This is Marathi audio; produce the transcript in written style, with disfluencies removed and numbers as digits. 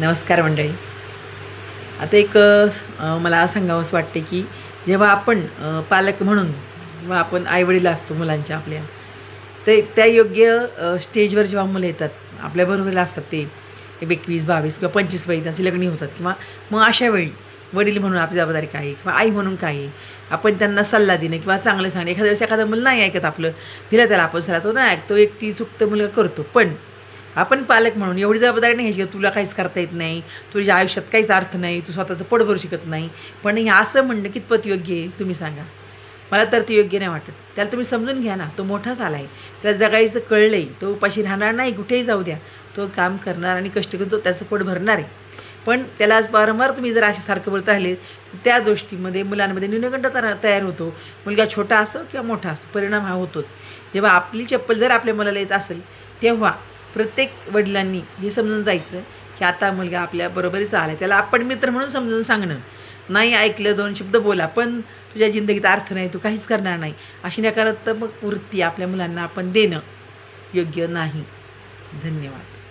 नमस्कार मंडळी. आता मला सांगावंसं वाटते की जेव्हा आपण पालक म्हणून किंवा आपण आईवडील असतो मुलांच्या आपल्या, ते त्या योग्य स्टेजवर जेव्हा मुलं येतात, आपल्याबरोबरीला असतात ते 21, 22 किंवा 25 वय त्यांची लग्नी होतात किंवा मग अशा वेळी वडील म्हणून आपली जबाबदारी काय आहे किंवा आई म्हणून काय आहे? आपण त्यांना सल्ला देणं किंवा चांगलं सांगणं. एखाद्या वेळेस एखादा मुलं नाही ऐकत आपलं, दिलं त्याला आपण सल्ला, तो नाही ऐकतो. एक ती चूक मुलगा करतो. पण आपण पालक म्हणून एवढी जबाबदारी नाही घ्यायची, तुला काहीच करता येत नाही, तुझ्या आयुष्यात काहीच अर्थ नाही, तू स्वतःचं पोट भरू शकत नाही. पण हे असं म्हणणं कितपत योग्य आहे तुम्ही सांगा? मला तर ते योग्य नाही वाटत. त्याला तुम्ही समजून घ्या ना, तो मोठाच आला आहे. त्याला जगायचं कळलंय. तो उपाशी राहणार नाही, कुठेही जाऊ द्या. तो काम करणार आणि कष्ट करून तो त्याचं पोट भरणार आहे. पण त्याला आज वारंवार तुम्ही जर असे सारखं बोलत राहिले, त्या गोष्टीमध्ये मुलांमध्ये न्यूनगंड तयार होतो. मुलगा छोटा असो किंवा मोठा असो, परिणाम हा होतोच. जेव्हा आपली चप्पल जर आपल्या मुलाला येत असेल, तेव्हा प्रत्येक वडिलांनी हे समजून जायचं की आता मुलगा आपल्या बरोबरीचा आला आहे. त्याला आपण मित्र म्हणून समजून सांगणं. नाही ऐकलं, 2 शब्द बोला, पण तुझ्या जिंदगीत अर्थ नाही, तू काहीच करणार नाही, अशी नकारात्मक वृत्ती आपल्या मुलांना आपण देणं योग्य नाही. धन्यवाद.